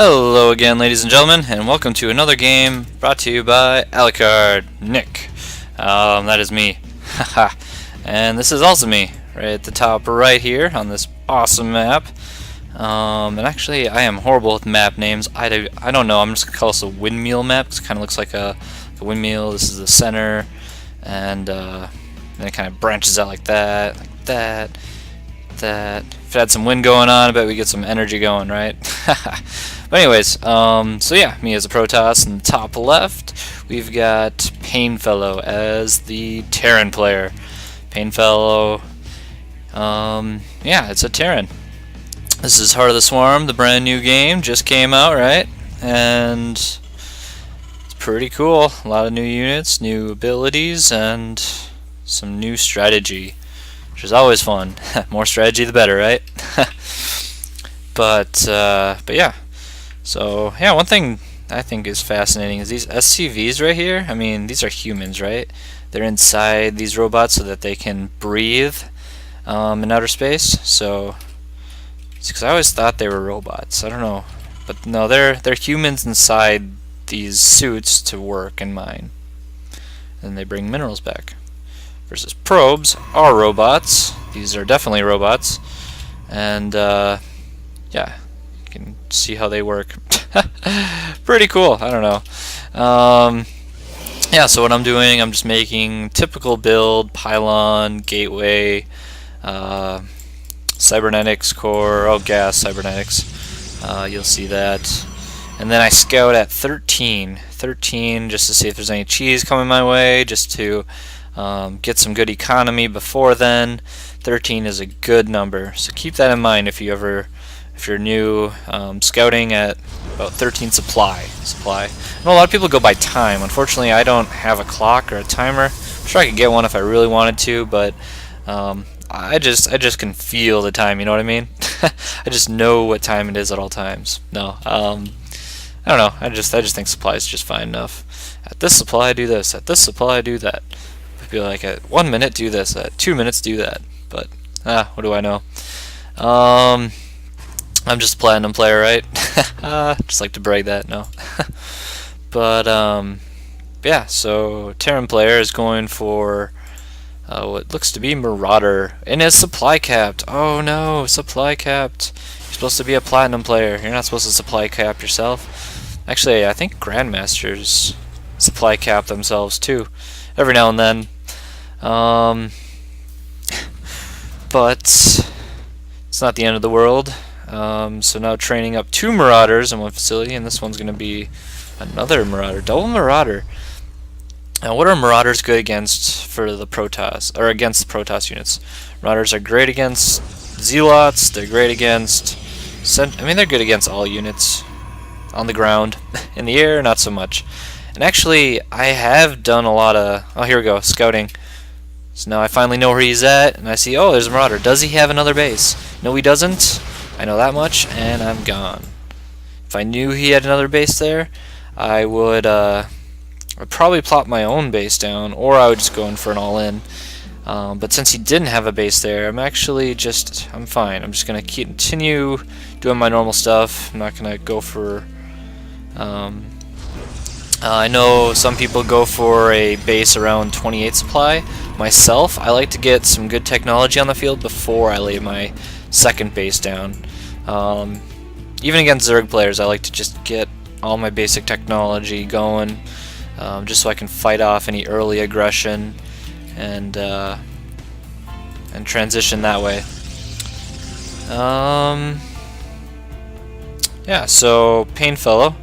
Hello again, ladies and gentlemen, and welcome to another game brought to you by Alakard, Nick. That is me. Haha. And this is also me, right at the top right here on this awesome map. And actually, I am horrible with map names. I don't know, I'm just going to call this a windmill map, because it kind of looks like a windmill. This is the center, and then it kind of branches out like that, that. If it had some wind going on, I bet we get some energy going, right? But anyways, so yeah, me as a Protoss. In the top left, we've got PainFellow as the Terran player. PainFellow, yeah, it's a Terran. This is Heart of the Swarm, the brand new game, just came out, right? And it's pretty cool. A lot of new units, new abilities, and some new strategy, which is always fun. More strategy the better, right? But yeah. So yeah, one thing I think is fascinating is these SCVs right here. I mean, these are humans, right? They're inside these robots so that they can breathe in outer space. So, because I always thought they were robots. I don't know, but no, they're humans inside these suits to work and mine, and they bring minerals back. Versus probes are robots. These are definitely robots, and yeah, you can see how they work. Pretty cool. I don't know. Yeah, so what I'm doing, I'm just making typical build: pylon, gateway, cybernetics core, gas cybernetics. You'll see that. And then I scout at 13 just to see if there's any cheese coming my way, just to get some good economy before then. 13 is a good number, so keep that in mind if you're new, scouting at about 13 supply. I know a lot of people go by time. Unfortunately, I don't have a clock or a timer. I'm sure I could get one if I really wanted to, but I just can feel the time. You know what I mean? I just know what time it is at all times. No, I don't know. I just think supply is just fine enough. At this supply, I do this. At this supply, I do that. Be like, at 1 minute do this, at 2 minutes do that, but what do I know? I'm just a platinum player, right? Just like to brag that, no. But yeah, so Terran player is going for what looks to be Marauder, and is supply capped. Oh no, supply capped. You're supposed to be a platinum player. You're not supposed to supply cap yourself. Actually, I think Grandmasters supply cap themselves too, every now and then. But it's not the end of the world. So now training up 2 Marauders in one facility, and this one's going to be another Marauder, double Marauder. Now, what are Marauders good against for the Protoss, or against the Protoss units? Marauders are great against Zealots. They're great against they're good against all units on the ground. In the air, not so much. And actually, I have done a lot of... Oh, here we go, scouting. So now I finally know where he's at, and I see, oh, there's a Marauder. Does he have another base? No, he doesn't. I know that much, and I'm gone. If I knew he had another base there, I would I'd probably plop my own base down, or I would just go in for an all-in. But since he didn't have a base there, I'm fine. I'm just going to continue doing my normal stuff. I'm not going to go for... I know some people go for a base around 28 supply. Myself, I like to get some good technology on the field before I lay my second base down. Even against Zerg players, I like to just get all my basic technology going, just so I can fight off any early aggression and transition that way. Yeah, so PainFellow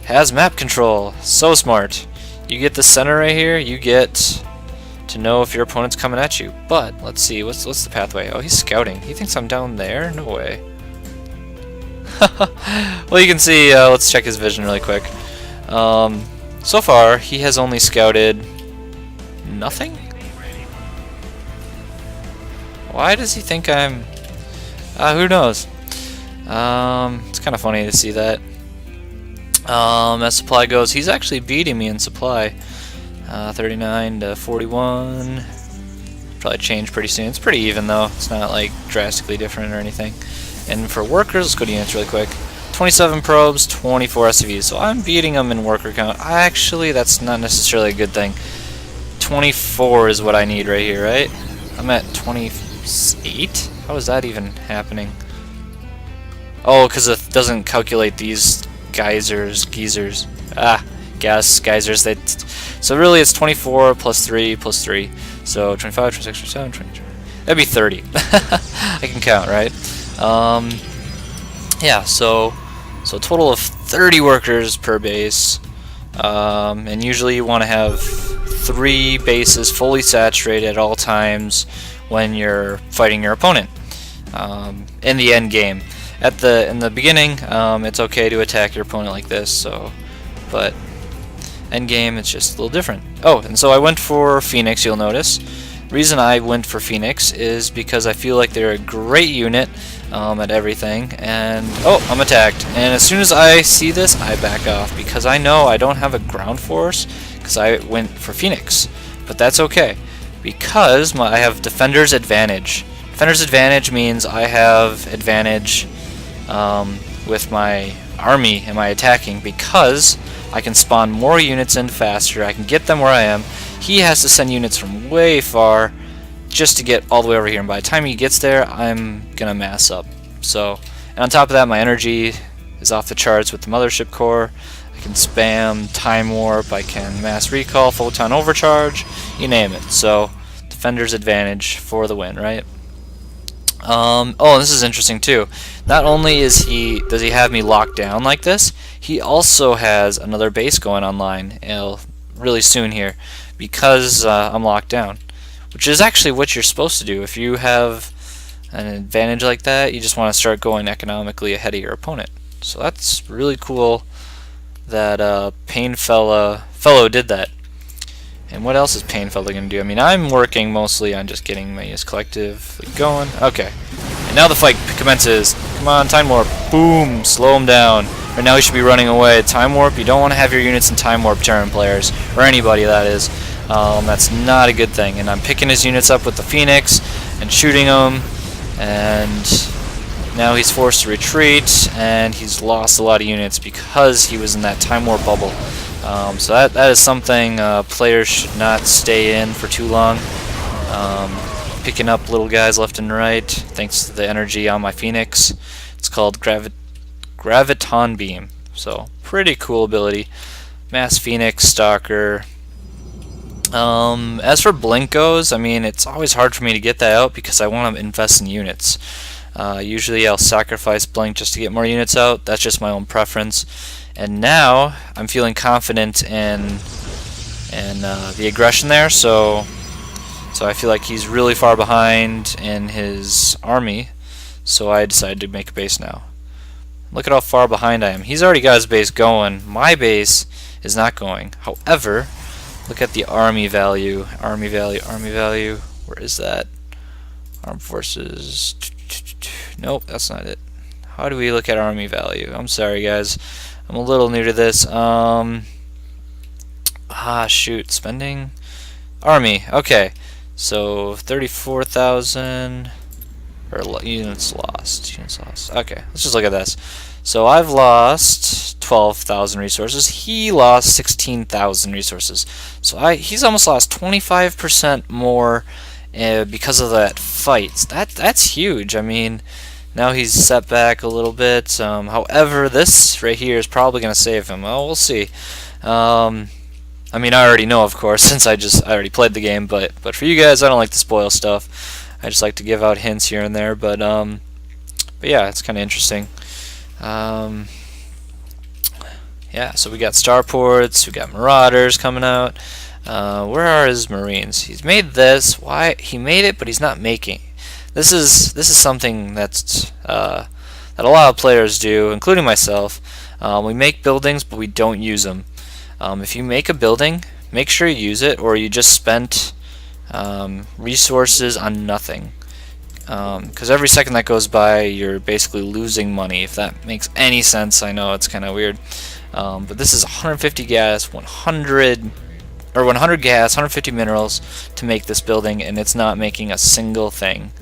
has map control. So smart. You get the center right here, you get to know if your opponent's coming at you. But let's see, what's the pathway? Oh, he's scouting. He thinks I'm down there? No way. Well, you can see, let's check his vision really quick. So far, he has only scouted nothing? Why does he think I'm... who knows? It's kind of funny to see that. As supply goes, he's actually beating me in supply. 39 to 41. Probably change pretty soon. It's pretty even though. It's not like drastically different or anything. And for workers, let's go to units really quick. 27 probes, 24 SCVs. So I'm beating him in worker count. Actually, that's not necessarily a good thing. 24 is what I need right here, right? I'm at 28? How is that even happening? Oh, because it doesn't calculate these geysers. Gas geysers. So really it's 24 plus 3 plus 3. So 25, 26, 27, 23. That'd be 30. I can count, right? Yeah, so a total of 30 workers per base. And usually you want to have 3 bases fully saturated at all times when you're fighting your opponent in the end game. In the beginning, it's okay to attack your opponent like this. But end game, it's just a little different. Oh, and so I went for Phoenix. You'll notice. The reason I went for Phoenix is because I feel like they're a great unit at everything. And oh, I'm attacked. And as soon as I see this, I back off because I know I don't have a ground force because I went for Phoenix. But that's okay because I have Defender's Advantage. Defender's Advantage means I have advantage with my army and my attacking because I can spawn more units in faster. I can get them where I am. He has to send units from way far just to get all the way over here, and by the time he gets there, I'm gonna mass up. So, and on top of that, my energy is off the charts with the mothership core. I can spam time warp, I can mass recall, photon overcharge, you name it. So, Defender's Advantage for the win, right? Oh, this is interesting too. Not only does he have me locked down like this, he also has another base going online really soon here because I'm locked down, which is actually what you're supposed to do. If you have an advantage like that, you just want to start going economically ahead of your opponent. So that's really cool that PainFellow did that. And what else is PainFellow going to do? I mean, I'm working mostly on just getting my units collectively going. Okay. And now the fight commences. Come on, Time Warp. Boom! Slow him down. Right now he should be running away. Time Warp, you don't want to have your units in Time Warp, Terran players. Or anybody, that is. That's not a good thing. And I'm picking his units up with the Phoenix and shooting them. And now he's forced to retreat. And he's lost a lot of units because he was in that Time Warp bubble. So that is something players should not stay in for too long. Picking up little guys left and right, thanks to the energy on my Phoenix. It's called Graviton Beam. So pretty cool ability. Mass Phoenix, Stalker. As for Blink goes, I mean, it's always hard for me to get that out because I want to invest in units. Usually I'll sacrifice Blink just to get more units out. That's just my own preference. And now I'm feeling confident in the aggression there, so I feel like he's really far behind in his army, so I decided to make a base now. Look at how far behind I am. He's already got his base going. My base is not going. However, look at the army value. Army value. Where is that? Armed forces. Nope, that's not it. How do we look at army value? I'm sorry, guys. I'm a little new to this. Shoot. Spending? Army. Okay. So, 34,000. Or units lost. Units lost. Okay. Let's just look at this. So, I've lost 12,000 resources. He lost 16,000 resources. So, he's almost lost 25% more because of that fight. That's huge. I mean, now he's set back a little bit. However, this right here is probably going to save him. Well, we'll see. I mean, I already know, of course, since I already played the game. But for you guys, I don't like to spoil stuff. I just like to give out hints here and there. But yeah, it's kind of interesting. Yeah, so we got starports, we got marauders coming out. Where are his marines? He's made this. Why he made it, but he's not making. This is something that's that a lot of players do, including myself. We make buildings, but we don't use them. If you make a building, make sure you use it, or you just spent resources on nothing. Because every second that goes by, you're basically losing money. If that makes any sense, I know it's kind of weird. But this is 150 gas, 100 gas, 150 minerals to make this building, and it's not making a single thing.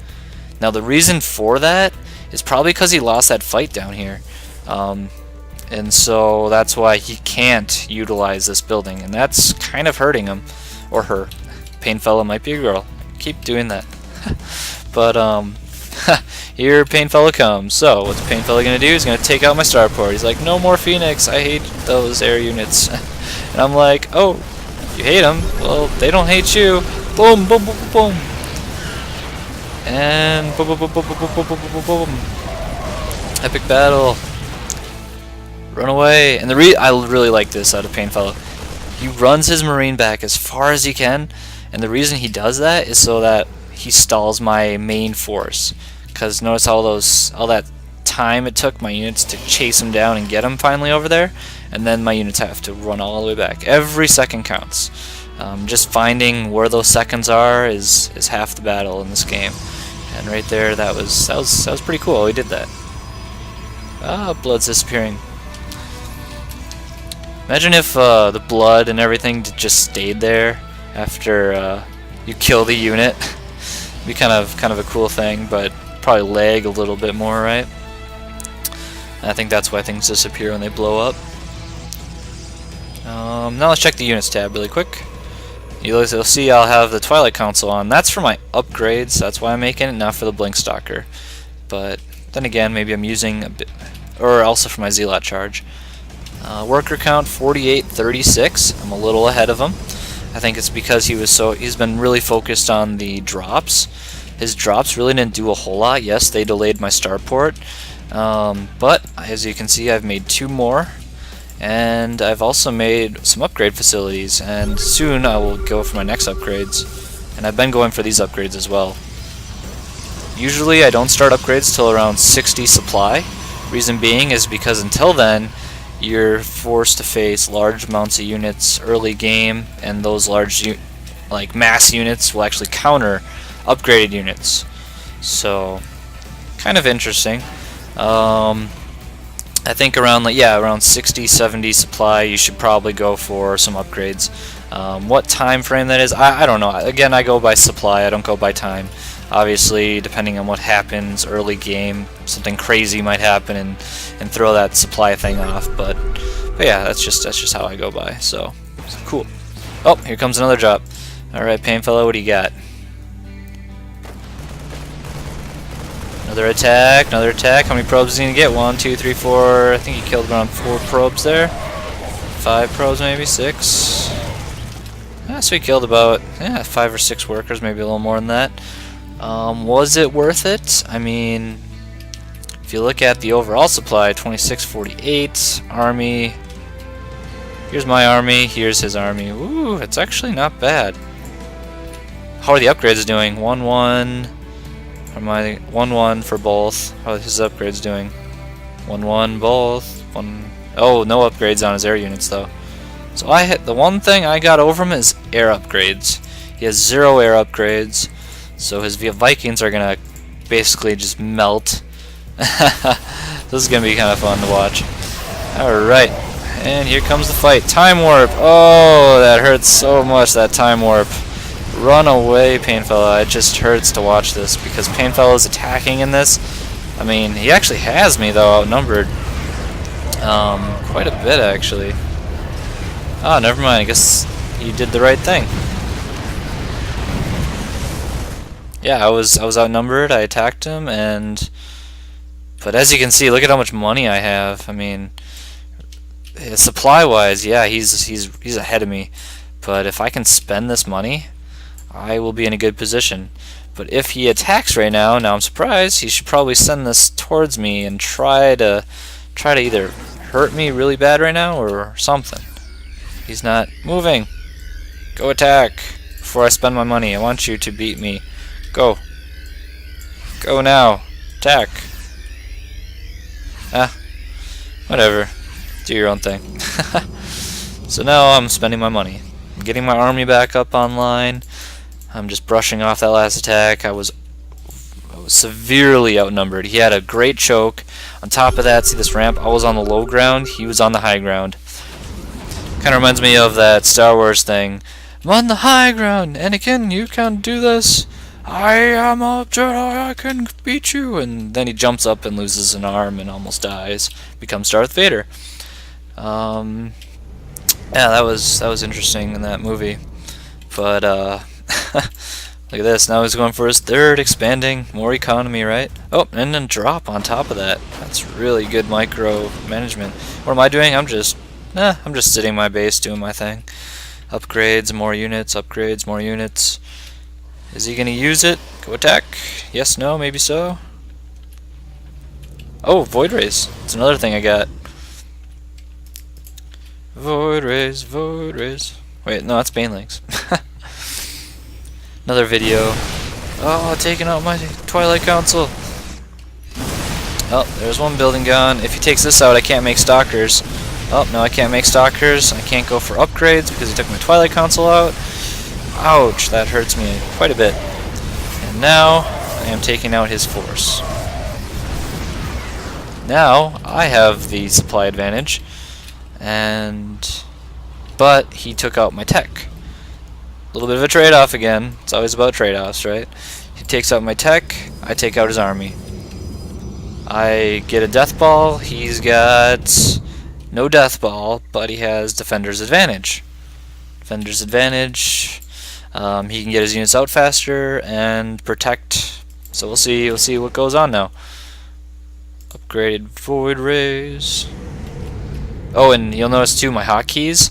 Now the reason for that is probably because he lost that fight down here. And so that's why he can't utilize this building, and that's kind of hurting him, or her. PainFellow might be a girl. Keep doing that. But here PainFellow comes. So what's PainFellow gonna do? He's gonna take out my starport. He's like, no more Phoenix. I hate those air units. And I'm like, oh, you hate them? Well, they don't hate you. Boom, boom, boom, boom, boom. And boom, boom, boom, boom, boom, boom, boom, boom, boom, boom. Epic battle. Run away. And I really like this out of PainFellow. He runs his Marine back as far as he can, and the reason he does that is so that he stalls my main force. Because notice all that time it took my units to chase him down and get him finally over there, and then my units have to run all the way back. Every second counts. Just finding where those seconds are is half the battle in this game. And right there, that was pretty cool. He did that. Ah, blood's disappearing. Imagine if the blood and everything just stayed there after you kill the unit. It'd be kind of a cool thing, but probably lag a little bit more, right? And I think that's why things disappear when they blow up. Now let's check the units tab really quick. You'll see I'll have the Twilight Council on. That's for my upgrades. That's why I'm making it, not for the Blink Stalker. But then again, maybe I'm using a bit, or also for my Zealot charge. Worker count 4836. I'm a little ahead of him. I think it's because he's been really focused on the drops. His drops really didn't do a whole lot. Yes, they delayed my starport, but as you can see, I've made 2 more, and I've also made some upgrade facilities, and soon I will go for my next upgrades, and I've been going for these upgrades as well. Usually I don't start upgrades till around 60 supply. Reason being is because until then you're forced to face large amounts of units early game, and those large like mass units will actually counter upgraded units. So kind of interesting. I think around around 60-70 supply you should probably go for some upgrades. What time frame that is, I don't know. Again, I go by supply, I don't go by time. Obviously, depending on what happens early game, something crazy might happen and throw that supply thing off. But yeah, that's just how I go by. So cool. Oh, here comes another drop. All right, PainFellow, what do you got? Another attack, another attack. How many probes is he gonna get? 1, 2, 3, 4. I think he killed around 4 probes there. 5 probes, maybe 6. So he killed about 5 or 6 workers, maybe a little more than that. Was it worth it? I mean, if you look at the overall supply, 2648 army. Here's my army. Here's his army. Ooh, it's actually not bad. How are the upgrades doing? 1-1. My 1-1 for both. How are his upgrades doing? 1-1 both. Oh, no upgrades on his air units though. So the one thing I got over him is air upgrades. He has 0 air upgrades. So his Vikings are gonna basically just melt. This is gonna be kind of fun to watch. Alright, and here comes the fight. Time warp! Oh, that hurts so much, that time warp. Run away, PainFellow. It just hurts to watch this because PainFellow is attacking in this. I mean, he actually has me though, outnumbered. Quite a bit actually. Oh, never mind. I guess he did the right thing. Yeah, I was outnumbered. I attacked him, but as you can see, look at how much money I have. I mean, supply-wise, yeah, he's ahead of me. But if I can spend this money, I will be in a good position. But if he attacks right now, I'm surprised. He should probably send this towards me and try to either hurt me really bad right now or something. He's not moving. Go attack before I spend my money. I want you to beat me. Go. Go now. Attack. Whatever. Do your own thing. So now I'm spending my money. I'm getting my army back up online. I'm just brushing off that last attack. I was severely outnumbered. He had a great choke. On top of that, see this ramp? I was on the low ground. He was on the high ground. Kind of reminds me of that Star Wars thing. I'm on the high ground. Anakin, you can't do this. I am a Jedi, I can beat you, and then he jumps up and loses an arm and almost dies, becomes Darth Vader. Yeah, that was interesting in that movie. But look at this. Now he's going for his third, expanding, more economy, right? Oh, and then drop on top of that. That's really good micro management. What am I doing? I'm just sitting my base, doing my thing. Upgrades, more units. Upgrades, more units. Is he gonna use it? Go attack. Yes, no, maybe so. Oh, Void Rays. It's another thing I got. Void Rays, Void Rays. Wait, no, that's Banelinks. Another video. Oh, taking out my Twilight Council. Oh, there's one building gone. If he takes this out, I can't make Stalkers. Oh, no, I can't make Stalkers. I can't go for upgrades because he took my Twilight Council out. Ouch, that hurts me quite a bit. And now, I am taking out his force. Now, I have the supply advantage. But he took out my tech. A little bit of a trade-off again. It's always about trade-offs, right? He takes out my tech, I take out his army. I get a death ball, he's got no death ball, but he has defender's advantage. Defender's advantage. He can get his units out faster and protect. So we'll see what goes on now. Upgraded Void Rays. Oh, and you'll notice too my hotkeys.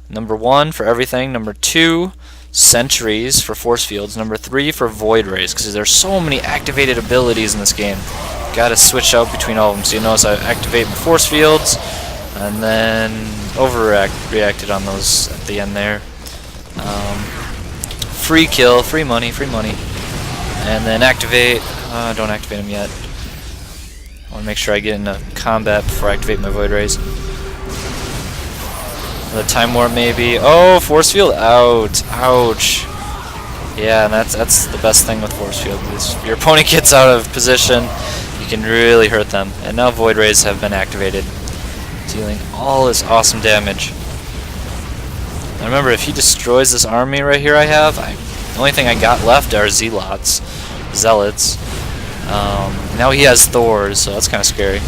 Number 1 for everything. Number 2, Sentries for force fields. Number 3 for Void Rays, because there's so many activated abilities in this game. Gotta switch out between all of them. So you notice I activate my force fields, and then reacted on those at the end there. Free kill, free money, and then activate. Don't activate them yet. I want to make sure I get into combat before I activate my Void Rays. The time warp maybe. Oh, force field out. Ouch. Yeah, and that's the best thing with force field. Is if your opponent gets out of position, you can really hurt them. And now Void Rays have been activated, dealing all this awesome damage. And remember, if he destroys this army right here I have, the only thing I got left are Zealots. Now he has Thors, so that's kind of scary.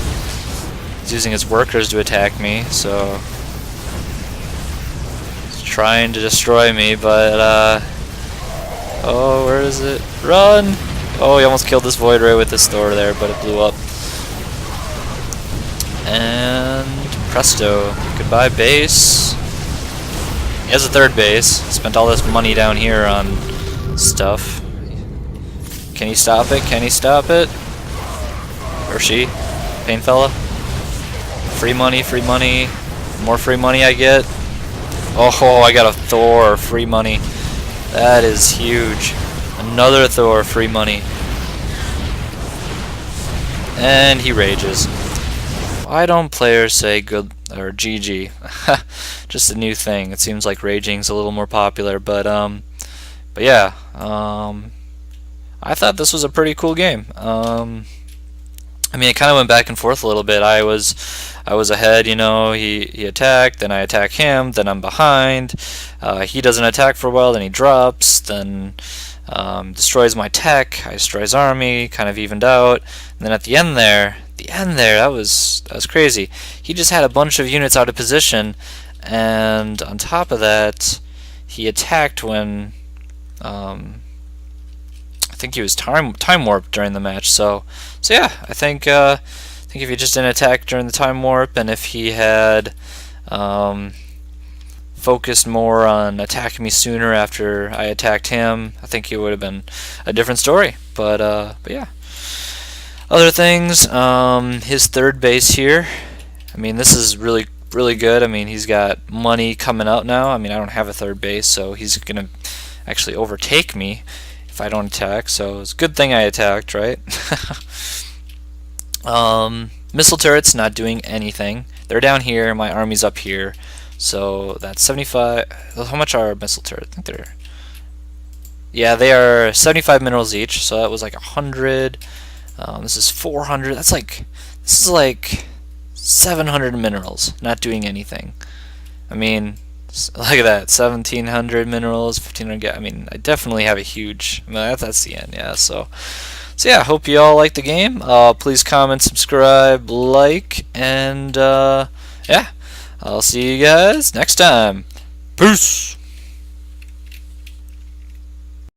He's using his workers to attack me, so he's trying to destroy me, but oh, where is it? Run! Oh, he almost killed this Void Ray with this Thor there, but it blew up. And presto, goodbye base. He has a third base. Spent all this money down here on stuff. Can he stop it? Can he stop it? Or she? PainFellow? Free money, free money. More free money I get. Oh, I got a Thor, free money. That is huge. Another Thor, free money. And he rages. Why don't players say good or GG? Just a new thing. It seems like raging's a little more popular, but yeah. I thought this was a pretty cool game. I mean, it kind of went back and forth a little bit. I was ahead, you know. He attacked, then I attack him, then I'm behind. He doesn't attack for a while, then he drops, then destroys my tech. I destroy his army, kind of evened out. And then at the end there, that was crazy. He just had a bunch of units out of position, and on top of that, he attacked when I think he was time warped during the match. So yeah, I think if he just didn't attack during the time warp, and if he had focused more on attacking me sooner after I attacked him, I think it would have been a different story. But yeah. Other things, his third base here. I mean, this is really good. I mean, he's got money coming out now. I mean, I don't have a third base, so he's gonna actually overtake me if I don't attack. So it's a good thing I attacked, right? Missile turrets not doing anything. They're down here. My army's up here. So that's 75. How much are missile turrets? I think they're. Yeah, they are 75 minerals each. So that was like 100. This is 400. This is like 700 minerals, not doing anything. I mean, Look at that, 1,700 minerals, 1,500. I mean, I definitely have a huge. I mean, that's the end, yeah. So yeah, hope you all like the game. Please comment, subscribe, like, and yeah, I'll see you guys next time. Peace.